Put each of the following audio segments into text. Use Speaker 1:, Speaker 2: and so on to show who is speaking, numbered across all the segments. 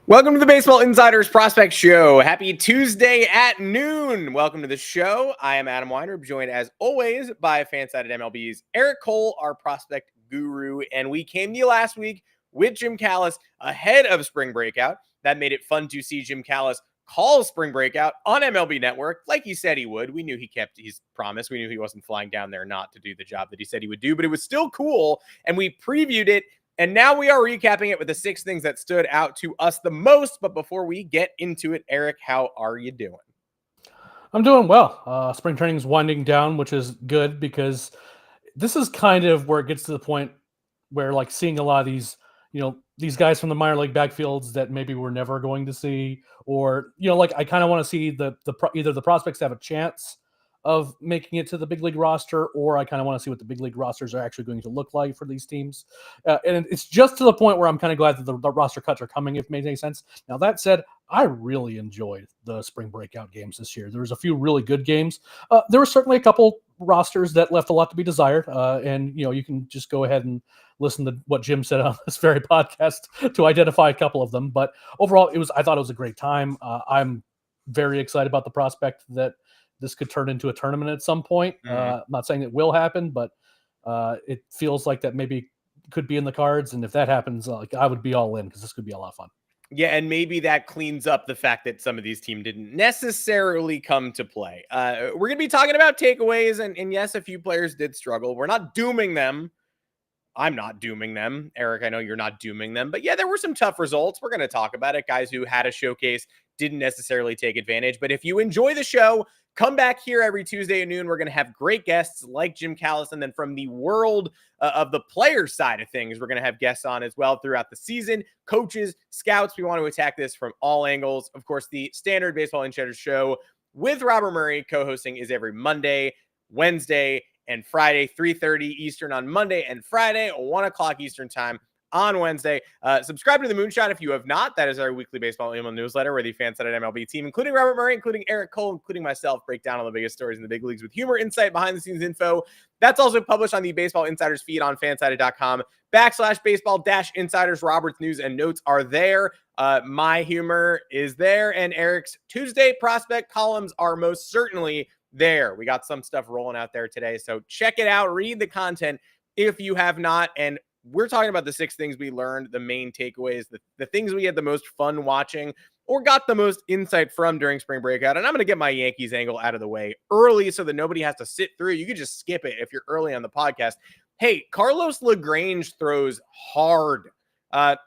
Speaker 1: Welcome to the Baseball Insiders Prospect Show. Happy Tuesday at noon. Welcome to the show. I am Adam Weinrib, joined as always by fan-sided MLB's Eric Cole, our prospect guru. And we came to you last week with Jim Callis ahead of Spring Breakout. That made it fun to see Jim Callis call Spring Breakout on MLB Network like he said he would. We knew he kept his promise. We knew he wasn't flying down there not to do the job that he said he would do, but it was still cool. And we previewed it. And now we are recapping it with the 6 things that stood out to us the most. But before we get into it, Eric, how are you doing?
Speaker 2: I'm doing well. Spring training is winding down, which is good because this is kind of where it gets to the point where, like, seeing a lot of these guys from the minor league backfields that maybe we're never going to see, or, like, I kind of want to see either the prospects have a chance of making it to the big league roster, or I kind of want to see what the big league rosters are actually going to look like for these teams. And it's just to the point where I'm kind of glad that the roster cuts are coming, if it makes any sense. Now, that said, I really enjoyed the Spring Breakout games this year. There was a few really good games. There were certainly a couple rosters that left a lot to be desired. And you can just go ahead and listen to what Jim said on this very podcast to identify a couple of them. But overall, I thought it was a great time. I'm very excited about the prospect that this could turn into a tournament at some point. I'm not saying it will happen, but it feels like that maybe could be in the cards. And if that happens, I would be all in because this could be a lot of fun.
Speaker 1: Yeah, and maybe that cleans up the fact that some of these teams didn't necessarily come to play. We're going to be talking about takeaways, and yes, a few players did struggle. We're not dooming them. I'm not dooming them. Eric, I know you're not dooming them. But yeah, there were some tough results. We're going to talk about it. Guys who had a showcase didn't necessarily take advantage. But if you enjoy the show, come back here every Tuesday at noon. We're going to have great guests like Jim Callis. And then from the world of the player side of things, we're going to have guests on as well throughout the season. Coaches, scouts, we want to attack this from all angles. Of course, the standard Baseball Insiders show with Robert Murray co-hosting is every Monday, Wednesday, and Friday, 3:30 Eastern on Monday and Friday, 1 o'clock Eastern time on Wednesday. Subscribe to the Moonshot if you have not. That is our weekly baseball email newsletter where the fan-sided MLB team, including Robert Murray, including Eric Cole, including myself, break down all the biggest stories in the big leagues with humor, insight, behind-the-scenes info. That's also published on the Baseball Insiders feed on fansided.com/baseball-insiders. Robert's news and notes are there. My humor is there, and Eric's Tuesday prospect columns are most certainly there. We got some stuff rolling out there today, so check it out. Read the content if you have not. And we're talking about the 6 things we learned, the main takeaways, the things we had the most fun watching or got the most insight from during Spring Breakout. And I'm going to get my Yankees angle out of the way early so that nobody has to sit through. You could just skip it if you're early on the podcast. Hey, Carlos Lagrange throws hard.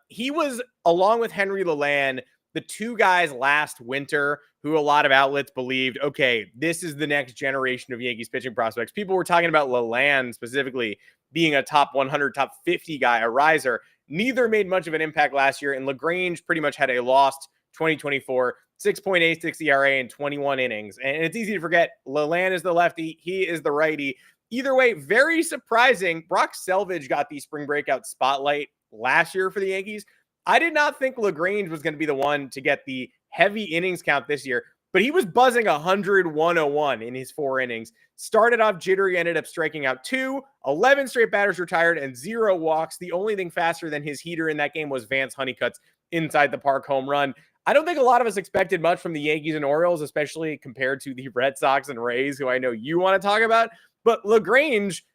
Speaker 1: He was, along with Henry Lalande, the 2 guys last winter who a lot of outlets believed, okay, this is the next generation of Yankees pitching prospects. People were talking about Lalande specifically being a top 100, top 50 guy, a riser. Neither made much of an impact last year, and Lagrange pretty much had a lost 2024, 6.86 ERA in 21 innings. And it's easy to forget, Lalande is the lefty, he is the righty. Either way, very surprising. Brock Selvage got the Spring Breakout spotlight last year for the Yankees. I did not think Lagrange was going to be the one to get the heavy innings count this year, but he was buzzing 101 in his 4 innings. Started off jittery, ended up striking out 2, 11 straight batters retired, and 0 walks. The only thing faster than his heater in that game was Vance Honeycutt's inside the park home run. I don't think a lot of us expected much from the Yankees and Orioles, especially compared to the Red Sox and Rays, who I know you want to talk about. But Lagrange,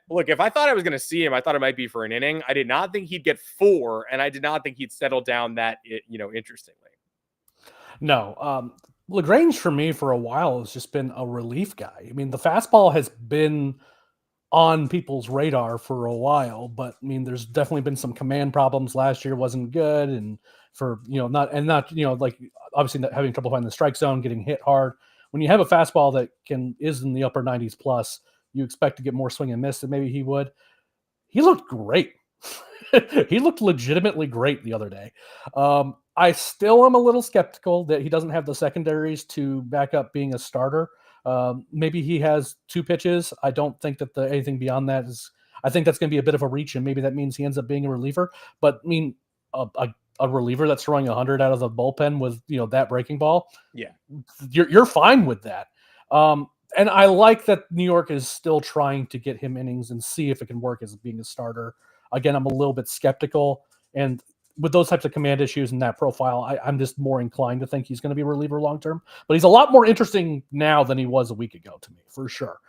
Speaker 1: look, if I thought I was going to see him, I thought it might be for an inning. I did not think he'd get 4, and I did not think he'd settle down that, interestingly.
Speaker 2: No, Lagrange for me for a while has just been a relief guy. I mean, the fastball has been on people's radar for a while, but I mean, there's definitely been some command problems. Last year wasn't good, and for not like obviously not having trouble finding the strike zone, getting hit hard. When you have a fastball that is in the upper 90s plus, you expect to get more swing and miss than maybe he would. He looked great. He looked legitimately great the other day. I still am a little skeptical that he doesn't have the secondaries to back up being a starter. Maybe he has 2 pitches. I don't think that anything beyond that is. I think that's going to be a bit of a reach, and maybe that means he ends up being a reliever. But I mean, a reliever that's throwing 100 out of the bullpen with that breaking ball.
Speaker 1: Yeah,
Speaker 2: you're fine with that. And I like that New York is still trying to get him innings and see if it can work as being a starter. Again, I'm a little bit skeptical, and with those types of command issues and that profile, I'm just more inclined to think he's going to be a reliever long term. But he's a lot more interesting now than he was a week ago to me, for sure.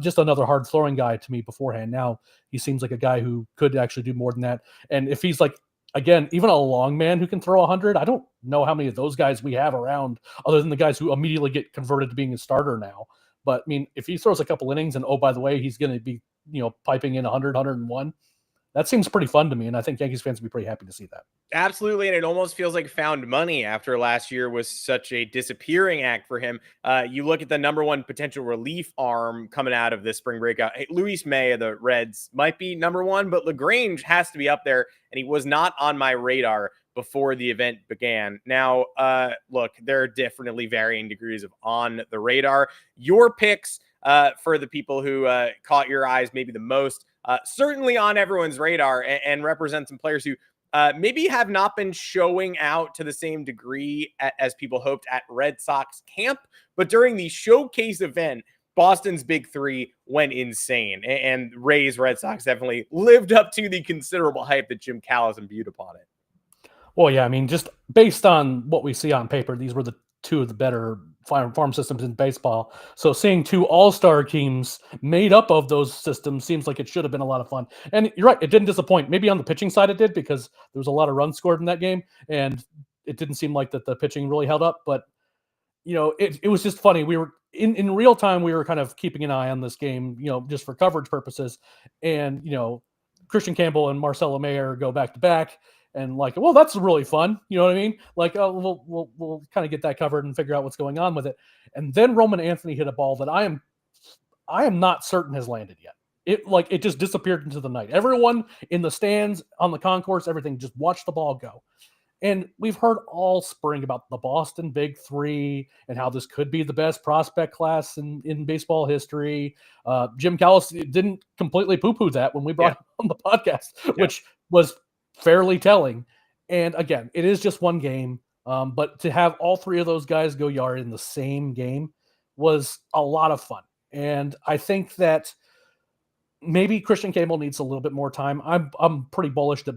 Speaker 2: Just another hard throwing guy to me beforehand. Now he seems like a guy who could actually do more than that. And if he's like, again, even a long man who can throw 100, I don't know how many of those guys we have around other than the guys who immediately get converted to being a starter now. But I mean, if he throws a couple innings and, oh, by the way, he's going to be, piping in 100, 101, that seems pretty fun to me. And I think Yankees fans would be pretty happy to see that.
Speaker 1: Absolutely. And it almost feels like found money after last year was such a disappearing act for him. You look at the number one potential relief arm coming out of this spring breakout. Hey, Luis May of the Reds might be number one, but Lagrange has to be up there. And he was not on my radar before the event began. Now, look, there are definitely varying degrees of on the radar. Your picks for the people who caught your eyes maybe the most, certainly on everyone's radar and represent some players who maybe have not been showing out to the same degree as people hoped at Red Sox camp. But during the showcase event, Boston's big three went insane. And Rays Red Sox definitely lived up to the considerable hype that Jim Callis imbued upon it.
Speaker 2: Well, yeah, I mean, just based on what we see on paper, these were the two of the better farm systems in baseball. So seeing two all-star teams made up of those systems seems like it should have been a lot of fun. And you're right, it didn't disappoint. Maybe on the pitching side it did because there was a lot of runs scored in that game, and it didn't seem like that the pitching really held up. But, it was just funny. We were in real time, we were kind of keeping an eye on this game, just for coverage purposes. And, Christian Campbell and Marcelo Mayer go back to back. And like, well, that's really fun. You know what I mean? Like, we'll kind of get that covered and figure out what's going on with it. And then Roman Anthony hit a ball that I am not certain has landed yet. It just disappeared into the night. Everyone in the stands, on the concourse, everything, just watched the ball go. And we've heard all spring about the Boston Big Three and how this could be the best prospect class in baseball history. Jim Callis didn't completely poo-poo that when we brought him on the podcast, which was fairly telling. And again, it is just one game. But to have all three of those guys go yard in the same game was a lot of fun. And I think that maybe Christian Campbell needs a little bit more time. I'm pretty bullish that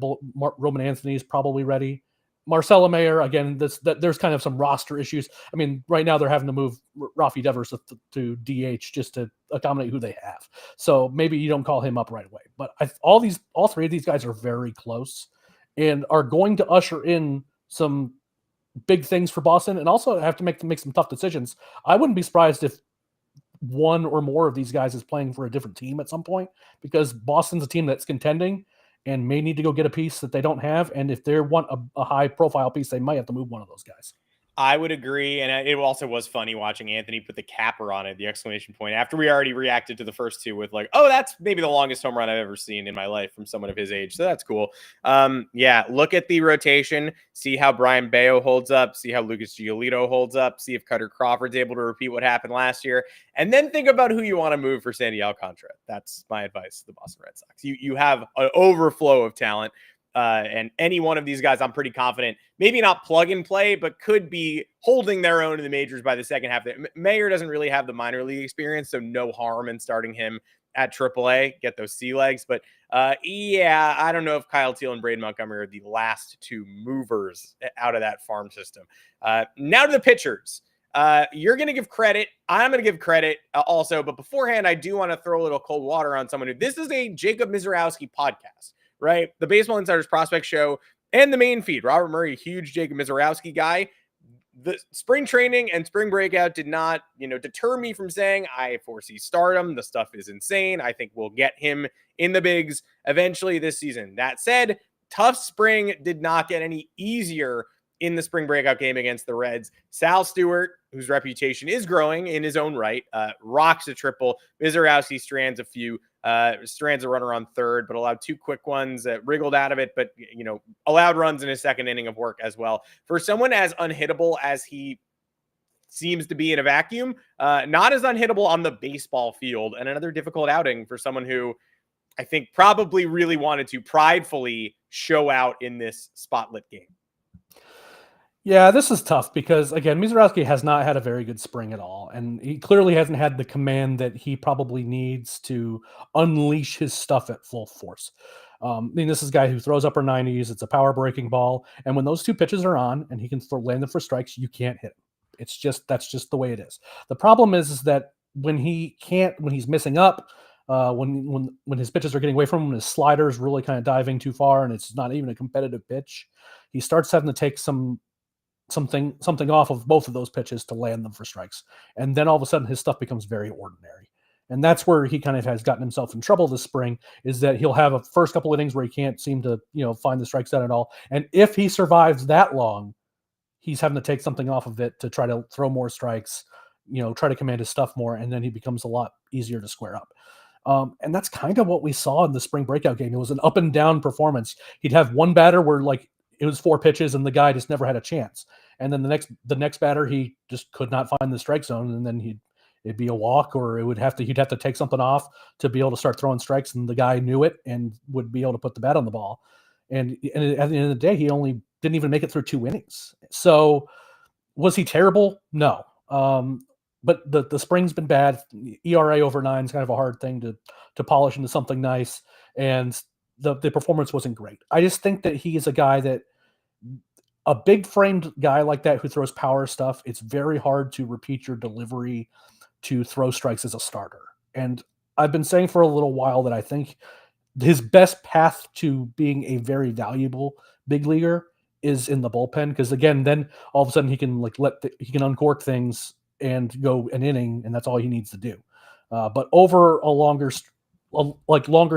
Speaker 2: Roman Anthony is probably ready. Marcelo Mayer, again, there's kind of some roster issues. I mean, right now they're having to move Rafi Devers to DH just to accommodate who they have. So maybe you don't call him up right away. But all three of these guys are very close and are going to usher in some big things for Boston, and also have to make some tough decisions. I wouldn't be surprised if one or more of these guys is playing for a different team at some point, because Boston's a team that's contending and may need to go get a piece that they don't have. And if they want a high profile piece, they might have to move one of those guys.
Speaker 1: I would agree. And it also was funny watching Anthony put the capper on it, the exclamation point, after we already reacted to the first two with like, oh, that's maybe the longest home run I've ever seen in my life from someone of his age. So that's cool. Look at the rotation, see how Brian Bayo holds up, see how Lucas Giolito holds up, see if Cutter Crawford's able to repeat what happened last year, and then think about who you want to move for Sandy Alcantara. That's my advice to the Boston Red Sox. You have an overflow of talent. And any one of these guys, I'm pretty confident, maybe not plug and play, but could be holding their own in the majors by the second half. Mayer doesn't really have the minor league experience, so no harm in starting him at AAA, get those sea legs. But I don't know if Kyle Teal and Braden Montgomery are the last two movers out of that farm system. Now to the pitchers. You're going to give credit. I'm going to give credit also. But beforehand, I do want to throw a little cold water on someone who, this is a Jacob Misiorowski podcast. Right? The Baseball Insiders Prospect Show and the main feed. Robert Murray, huge Jacob Misiorowski guy. The spring training and spring breakout did not, deter me from saying I foresee stardom. The stuff is insane. I think we'll get him in the bigs eventually this season. That said, tough spring did not get any easier in the spring breakout game against the Reds. Sal Stewart, whose reputation is growing in his own right, rocks a triple. Misiorowski strands a few. Strands a runner on third, but allowed two quick ones, wriggled out of it, but, allowed runs in his second inning of work as well. For someone as unhittable as he seems to be in a vacuum, not as unhittable on the baseball field, and another difficult outing for someone who I think probably really wanted to pridefully show out in this spotlit game.
Speaker 2: Yeah, this is tough because, again, Misiorowski has not had a very good spring at all, and he clearly hasn't had the command that he probably needs to unleash his stuff at full force. I mean, this is a guy who throws upper 90s. It's a power breaking ball. And when those two pitches are on and he can land them for strikes, you can't hit him. That's just the way it is. The problem is that when he's missing up, when his pitches are getting away from him, his slider is really kind of diving too far, and it's not even a competitive pitch. He starts having to take something off of both of those pitches to land them for strikes, and then all of a sudden his stuff becomes very ordinary. And that's where he kind of has gotten himself in trouble this spring, is that he'll have a first couple innings where he can't seem to find the strike zone at all, and if he survives that long, he's having to take something off of it to try to throw more strikes, try to command his stuff more, and then he becomes a lot easier to square up. And that's kind of what we saw in the spring breakout game. It was an up and down performance. He'd have one batter where it was 4 pitches and the guy just never had a chance. And then the next batter, he just could not find the strike zone. And then it'd be a walk, or he'd have to take something off to be able to start throwing strikes. And the guy knew it and would be able to put the bat on the ball. And at the end of the day, he only didn't even make it through 2 innings. So was he terrible? No. But the spring's been bad. ERA over 9 is kind of a hard thing to polish into something nice. And the performance wasn't great. I just think that he is a guy that, a big framed guy like that who throws power stuff, it's very hard to repeat your delivery to throw strikes as a starter. And I've been saying for a little while that I think his best path to being a very valuable big leaguer is in the bullpen. Because again, then all of a sudden he can he can uncork things and go an inning, and that's all he needs to do. But over a longer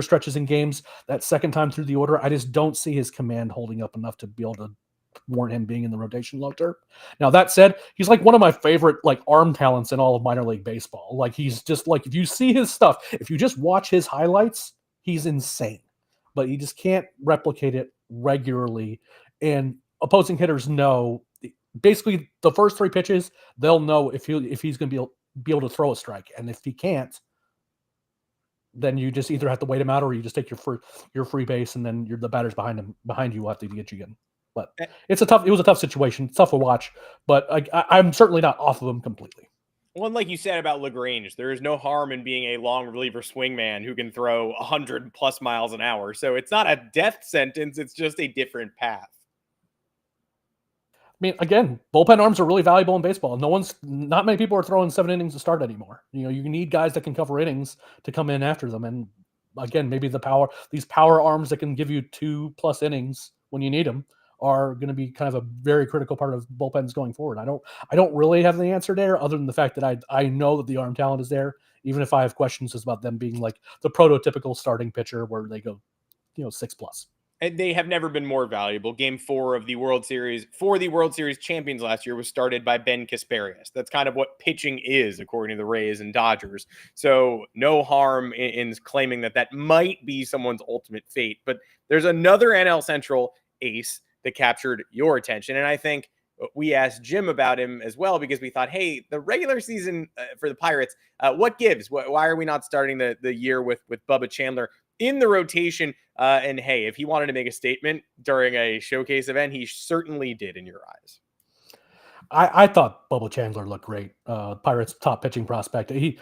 Speaker 2: stretches in games, that second time through the order, I just don't see his command holding up enough to be able to warrant him being in the rotation long term. Now that said, he's one of my favorite arm talents in all of minor league baseball. He's just if you see his stuff, if you just watch his highlights, he's insane. But you just can't replicate it regularly. And opposing hitters know basically the first 3 pitches, they'll know if he's going to be able to throw a strike. And if he can't, then you just either have to wait him out, or you just take your free base, and then the batters behind you will have to get you in. But it was a tough situation. It's tough to watch, but I'm certainly not off of him completely.
Speaker 1: Well, like you said about Lagrange, there is no harm in being a long reliever swingman who can throw 100+ miles an hour. So it's not a death sentence. It's just a different path.
Speaker 2: I mean, again, bullpen arms are really valuable in baseball. Not many people are throwing 7 innings to start anymore. You need guys that can cover innings to come in after them. And again, maybe these power arms that can give you 2+ innings when you need them are going to be kind of a very critical part of bullpens going forward. I don't really have the answer there, other than the fact that I know that the arm talent is there, even if I have questions about them being the prototypical starting pitcher where they go, 6+.
Speaker 1: And they have never been more valuable. Game 4 of the World Series for the World Series champions last year was started by Ben Kasparias. That's kind of what pitching is, according to the Rays and Dodgers. So no harm in claiming that might be someone's ultimate fate. But there's another NL Central ace that captured your attention. And I think we asked Jim about him as well, because we thought, hey, the regular season for the Pirates, what gives? Why are we not starting the year with Bubba Chandler in the rotation? And hey, if he wanted to make a statement during a showcase event, he certainly did in your eyes.
Speaker 2: I thought Bubba Chandler looked great. Pirates' top pitching prospect. He,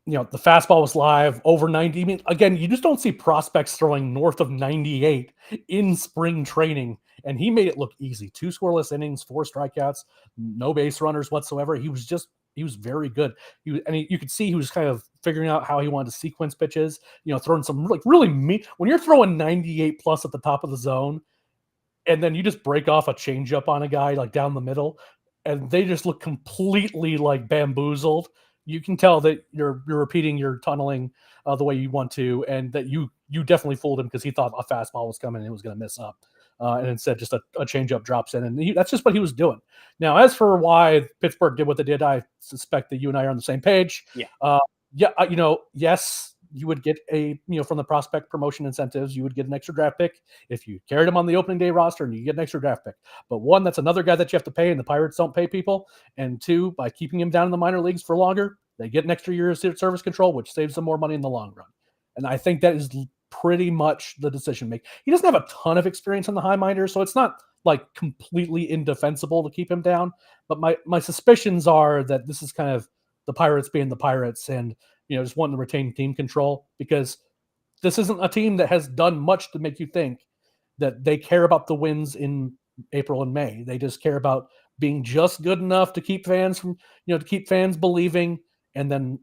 Speaker 2: the fastball was live over 90. I mean, again, you just don't see prospects throwing north of 98 in spring training, and he made it look easy. 2 scoreless innings, 4 strikeouts, no base runners whatsoever. He was very good. You could see he was kind of figuring out how he wanted to sequence pitches, throwing some really meat. When you're throwing 98+ at the top of the zone, and then you just break off a changeup on a guy down the middle, and they just look completely bamboozled, you can tell that you're repeating your tunneling the way you want to, and that you definitely fooled him, because he thought a fastball was coming and it was going to miss up. And instead just a changeup drops in, and that's just what he was doing. Now, as for why Pittsburgh did what they did, I suspect that you and I are on the same page.
Speaker 1: Yeah.
Speaker 2: Yes, you would get from the prospect promotion incentives, you would get an extra draft pick if you carried him on the opening day roster, and you get an extra draft pick. But 1, that's another guy that you have to pay, and the Pirates don't pay people. And 2, by keeping him down in the minor leagues for longer, they get an extra year of service control, which saves them more money in the long run. And I think that is pretty much the decision making. He doesn't have a ton of experience in the high minors, so it's not completely indefensible to keep him down. But my suspicions are that this is kind of the Pirates being the Pirates, and just wanting to retain team control, because this isn't a team that has done much to make you think that they care about the wins in April and May. They just care about being just good enough to keep fans to keep fans believing, and then,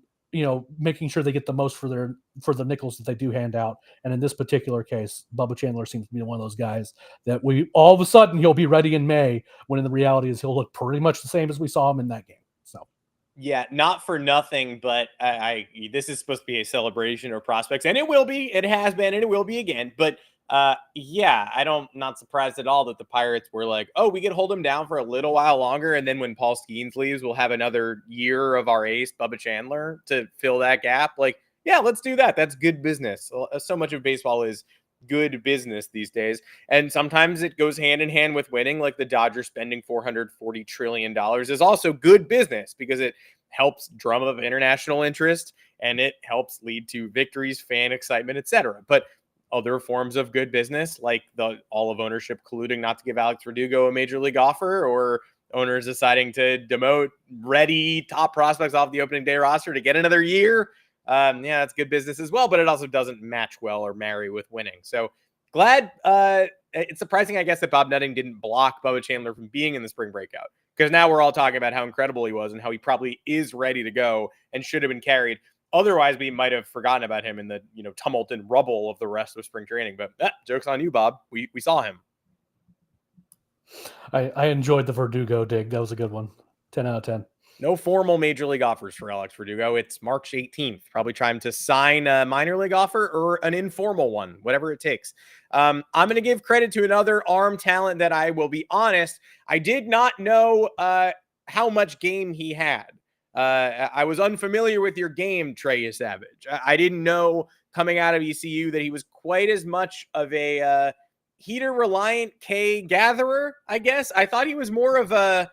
Speaker 2: making sure they get the most for the nickels that they do hand out. And in this particular case, Bubba Chandler seems to be one of those guys that all of a sudden he'll be ready in May, when in the reality is he'll look pretty much the same as we saw him in that game. So.
Speaker 1: Yeah, not for nothing, but this is supposed to be a celebration of prospects, and it will be. It has been, and it will be again. But yeah, not surprised at all that the Pirates were like, oh, we could hold him down for a little while longer, and then when Paul Skeens leaves, we'll have another year of our ace, Bubba Chandler, to fill that gap. Like, yeah, let's do that. That's good business. So much of baseball is good business these days, and sometimes it goes hand in hand with winning. Like the Dodgers spending $440 trillion is also good business because it helps drum up international interest and it helps lead to victories, fan excitement, etc. But other forms of good business, like all of ownership colluding not to give Alex Verdugo a major league offer, or owners deciding to demote ready top prospects off the opening day roster to get another year. Yeah, that's good business as well, but it also doesn't match well or marry with winning. So glad. It's surprising, I guess, that Bob Nutting didn't block Bubba Chandler from being in the spring breakout, because now we're all talking about how incredible he was and how he probably is ready to go and should have been carried. Otherwise, we might have forgotten about him in the tumult and rubble of the rest of spring training. But joke's on you, Bob. We saw him.
Speaker 2: I enjoyed the Verdugo dig. That was a good one. 10 out of 10.
Speaker 1: No formal major league offers for Alex Verdugo. It's March 18th. Probably trying to sign a minor league offer or an informal one, whatever it takes. I'm going to give credit to another arm talent that, I will be honest, I did not know how much game he had. I was unfamiliar with your game, Trey Yesavage. I didn't know coming out of ECU that he was quite as much of a heater-reliant K gatherer, I guess. I thought he was more of a,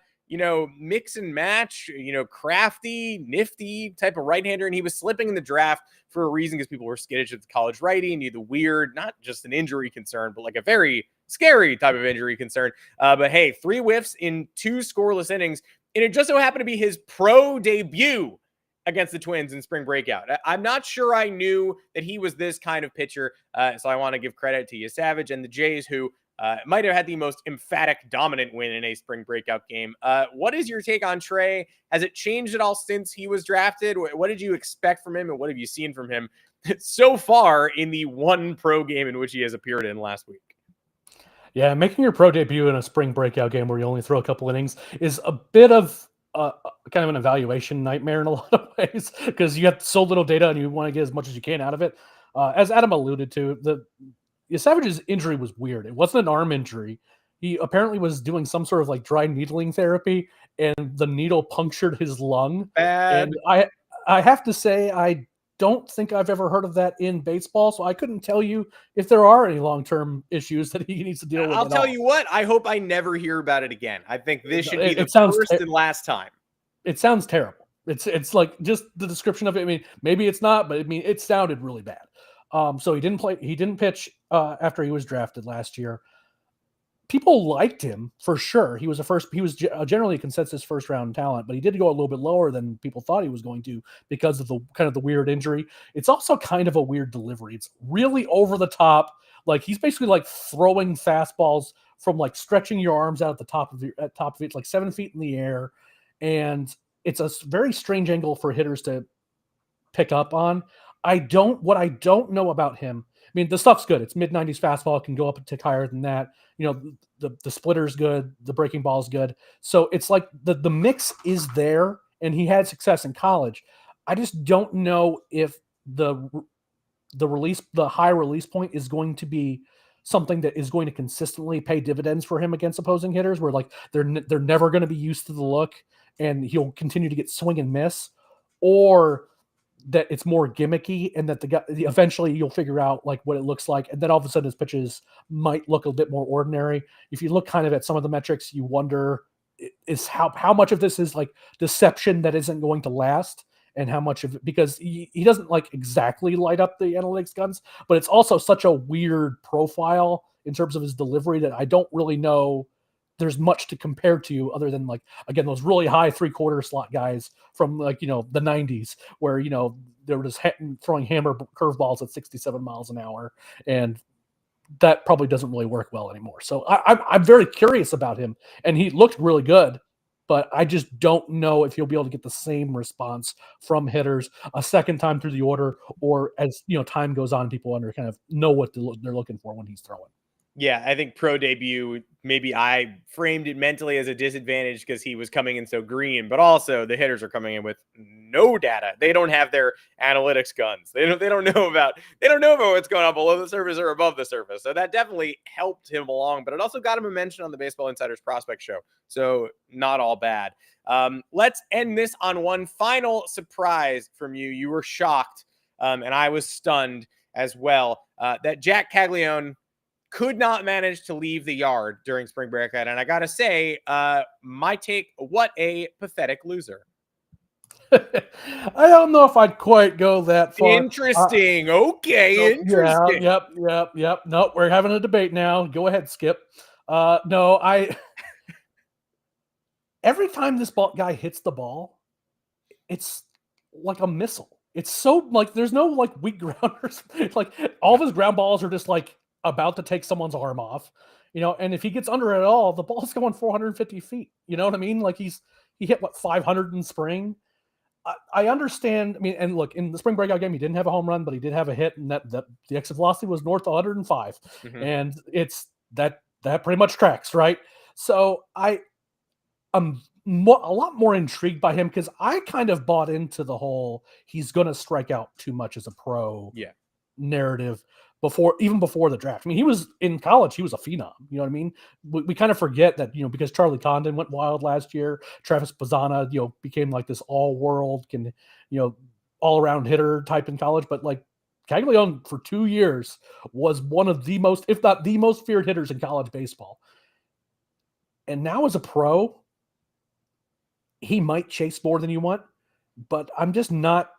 Speaker 1: mix and match, crafty, nifty type of right-hander, and he was slipping in the draft for a reason, because people were skittish at the college righty and the weird, not just an injury concern, but like a very scary type of injury concern. But hey, 3 whiffs in 2 scoreless innings. And it just so happened to be his pro debut against the Twins in spring breakout. I'm not sure I knew that he was this kind of pitcher. So I want to give credit to Yesavage and the Jays, who might have had the most emphatic, dominant win in a spring breakout game. What is your take on Trey? Has it changed at all since he was drafted? What did you expect from him, and what have you seen from him so far in the one pro game in which he has appeared in last week?
Speaker 2: Yeah, making your pro debut in a spring breakout game where you only throw a couple innings is a bit of kind of an evaluation nightmare in a lot of ways, because you have so little data and you want to get as much as you can out of it. As Adam alluded to, Savage's injury was weird. It wasn't an arm injury. He apparently was doing some sort of like dry needling therapy, and the needle punctured his lung.
Speaker 1: Bad.
Speaker 2: And I have to say, I don't think I've ever heard of that in baseball, so I couldn't tell you if there are any long-term issues that he needs to deal with.
Speaker 1: I'll tell you what, I hope I never hear about it again. I think this should be the first and last time.
Speaker 2: It sounds terrible. It's like, just the description of it. I mean, maybe it's not, but it sounded really bad. So he didn't pitch after he was drafted last year. People liked him for sure. He was generally a consensus first round talent, but he did go a little bit lower than people thought he was going to, because of the weird injury. It's also kind of a weird delivery. It's really over the top. Like, he's basically like throwing fastballs from like stretching your arms out at the top of it, like 7 feet in the air. And it's a very strange angle for hitters to pick up on. What I don't know about him, I mean, the stuff's good. It's mid-90s fastball. It can go up a tick higher than that. The splitter's good. The breaking ball's good. So it's like the mix is there, and he had success in college. I just don't know if the high release point is going to be something that is going to consistently pay dividends for him against opposing hitters, where like they're never going to be used to the look and he'll continue to get swing and miss, or that it's more gimmicky and that the guy eventually you'll figure out like what it looks like, and then all of a sudden his pitches might look a bit more ordinary. If you look kind of at some of the metrics, you wonder is how much of this is like deception that isn't going to last, and how much of it, because he doesn't like exactly light up the analytics guns, but it's also such a weird profile in terms of his delivery that I don't really know there's much to compare to other than like, again, those really high 3/4 slot guys from like, the 90s where, they were just throwing hammer curveballs at 67 miles an hour. And that probably doesn't really work well anymore. So I'm very curious about him, and he looked really good, but I just don't know if he'll be able to get the same response from hitters a second time through the order, or as time goes on, people kind of know what they're looking for when he's throwing.
Speaker 1: Yeah, I think pro debut, maybe I framed it mentally as a disadvantage because he was coming in so green, but also the hitters are coming in with no data. They don't have their analytics guns. They don't know about what's going on below the surface or above the surface. So that definitely helped him along, but it also got him a mention on the Baseball Insider's prospect show. So not all bad. Let's end this on one final surprise from you. You were shocked, and I was stunned as well, that Jack Caglianone could not manage to leave the yard during spring breakout. And I got to say, my take, what a pathetic loser.
Speaker 2: I don't know if I'd quite go that far.
Speaker 1: Interesting. Okay. Interesting.
Speaker 2: Yeah, yep. No, we're having a debate now. Go ahead, Skip. No, every time this guy hits the ball, it's like a missile. It's so like, there's no like weak grounders. Like all of his ground balls are just like about to take someone's arm off, and if he gets under it at all, the ball's going 450 feet. You know what I mean? Like he hit 500 in spring. I understand. I mean, and look, in the spring breakout game, he didn't have a home run, but he did have a hit, and that the exit velocity was north of 105.
Speaker 1: Mm-hmm.
Speaker 2: And it's that pretty much tracks, right? So I'm a lot more intrigued by him because I kind of bought into the whole he's going to strike out too much as a pro narrative even before the draft. I mean, he was in college, he was a phenom. You know what I mean? We kind of forget that, because Charlie Condon went wild last year, Travis Bazzana, became like this all-world, all-around hitter type in college. But like Caglianone for 2 years was one of the most, if not the most feared hitters in college baseball. And now as a pro, he might chase more than you want, but I'm just not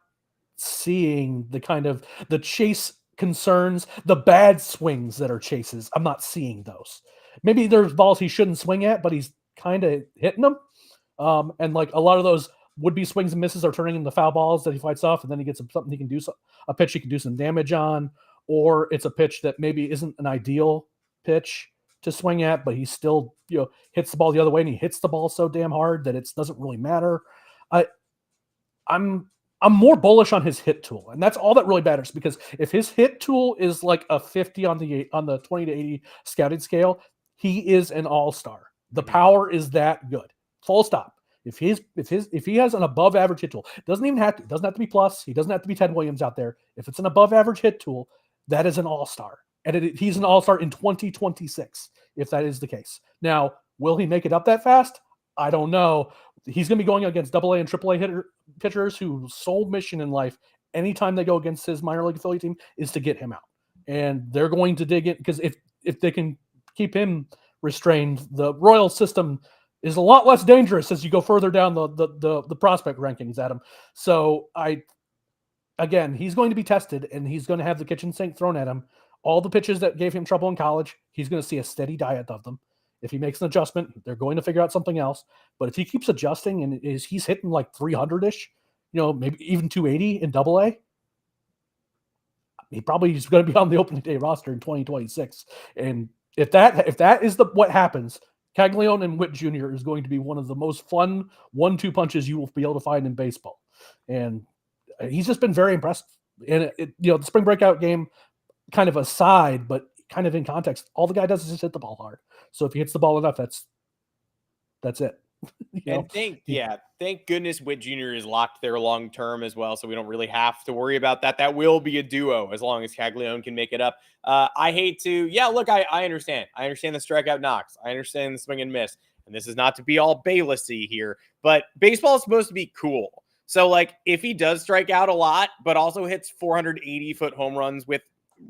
Speaker 2: seeing the kind of the chase concerns, the bad swings that are chases. I'm not seeing those. Maybe there's balls he shouldn't swing at, but he's kind of hitting them. And like a lot of those would-be swings and misses are turning into foul balls that he fights off, and then he gets something he can do, a pitch he can do some damage on, or it's a pitch that maybe isn't an ideal pitch to swing at, but he still, hits the ball the other way, and he hits the ball so damn hard that it doesn't really matter. I'm more bullish on his hit tool, and that's all that really matters, because if his hit tool is like a 50 on the 20 to 80 scouting scale, he is an all-star. The power is that good. Full stop. If he has an above average hit tool, it doesn't have to be plus. He doesn't have to be Ted Williams out there. If it's an above average hit tool, that is an all-star. And he's an all-star in 2026, if that is the case. Now, will he make it up that fast? I don't know. He's going to be going against AA and AAA pitchers whose sole mission in life, anytime they go against his minor league affiliate team, is to get him out. And they're going to dig in, because if they can keep him restrained, the Royal system is a lot less dangerous as you go further down the prospect rankings, Adam. So again, he's going to be tested, and he's going to have the kitchen sink thrown at him. All the pitches that gave him trouble in college, he's going to see a steady diet of them. If he makes an adjustment, they're going to figure out something else. But if he keeps adjusting and he's hitting like 300-ish, maybe even 280 in AA, he probably is going to be on the opening day roster in 2026. And if that is what happens, Caglianone and Witt Jr. is going to be one of the most fun 1-2 punches you will be able to find in baseball. And he's just been very impressive. And the spring breakout game, kind of aside, but kind of in context, all the guy does is just hit the ball hard. So if he hits the ball enough, that's it.
Speaker 1: And thank goodness Witt Jr. is locked there long term as well, so we don't really have to worry about that. That will be a duo as long as Caglianone can make it up. I hate to, look, I understand. I understand the strikeout knocks. I understand the swing and miss. And this is not to be all Baylessy here, but baseball is supposed to be cool. So like if he does strike out a lot, but also hits 480-foot home runs with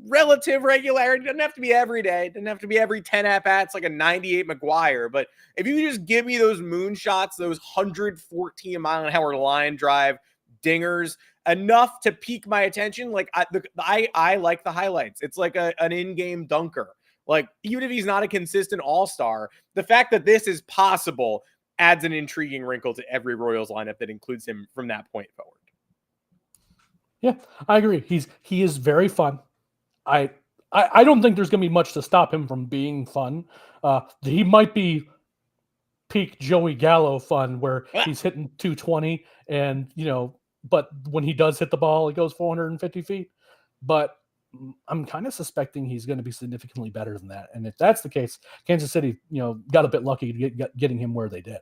Speaker 1: relative regularity, doesn't have to be every day, doesn't have to be every 10 at-bats like a 98 McGuire, but if you just give me those moonshots, those 114 mile an hour line drive dingers, enough to pique my attention, like I like the highlights. It's like an in-game dunker Like, even if he's not a consistent all-star, the fact that this is possible adds an intriguing wrinkle to every Royals lineup that includes him from that point forward.
Speaker 2: Yeah, I agree. He is very fun. I don't think there's going to be much to stop him from being fun. He might be peak Joey Gallo fun, where he's hitting 220, and but when he does hit the ball, it goes 450 feet. But I'm kind of suspecting he's going to be significantly better than that. And if that's the case, Kansas City, got a bit lucky to getting him where they did.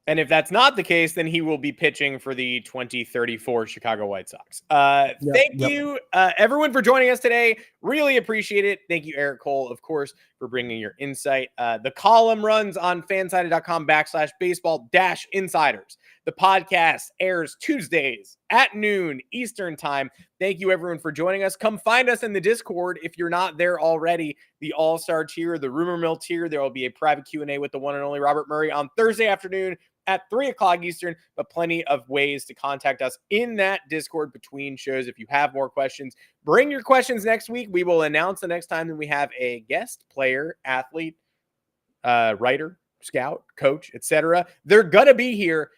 Speaker 1: And if that's not the case, then he will be pitching for the 2034 Chicago White Sox. Thank you, everyone, for joining us today. Really appreciate it. Thank you, Eric Cole, of course, for bringing your insight. The column runs on fansided.com/baseball-insiders. The podcast airs Tuesdays at noon Eastern time. Thank you, everyone, for joining us. Come find us in the Discord if you're not there already. The All-Star tier, the Rumor Mill tier. There will be a private Q&A with the one and only Robert Murray on Thursday afternoon at 3 o'clock Eastern, but plenty of ways to contact us in that Discord between shows. If you have more questions, bring your questions next week. We will announce the next time that we have a guest player, athlete, writer, scout, coach, etc. They're going to be here.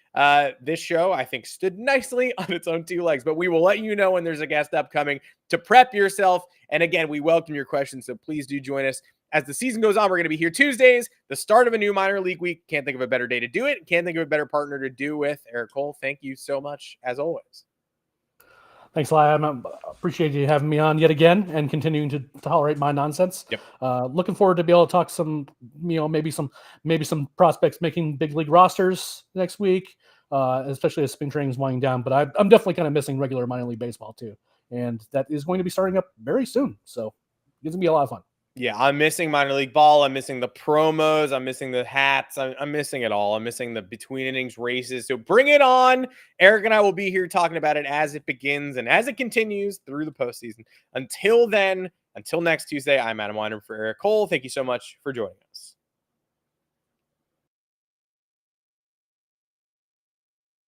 Speaker 1: This show, I think, stood nicely on its own two legs, but we will let you know when there's a guest upcoming to prep yourself. And again, we welcome your questions, so please do join us. As the season goes on, we're going to be here Tuesdays, the start of a new minor league week. Can't think of a better day to do it. Can't think of a better partner to do with. Eric Cole, thank you so much, as always.
Speaker 2: Thanks, Eli. I appreciate you having me on yet again and continuing to tolerate my nonsense.
Speaker 1: Yep.
Speaker 2: Looking forward to be able to talk some, maybe some prospects making big league rosters next week, especially as spring training's winding down. But I'm definitely kind of missing regular minor league baseball too, and that is going to be starting up very soon. So it's gonna be a lot of fun.
Speaker 1: Yeah, I'm missing minor league ball. I'm missing the promos. I'm missing the hats. I'm missing it all. I'm missing the between innings races. So bring it on. Eric and I will be here talking about it as it begins and as it continues through the postseason. Until then, until next Tuesday, I'm Adam Weinrib for Eric Cole. Thank you so much for joining us.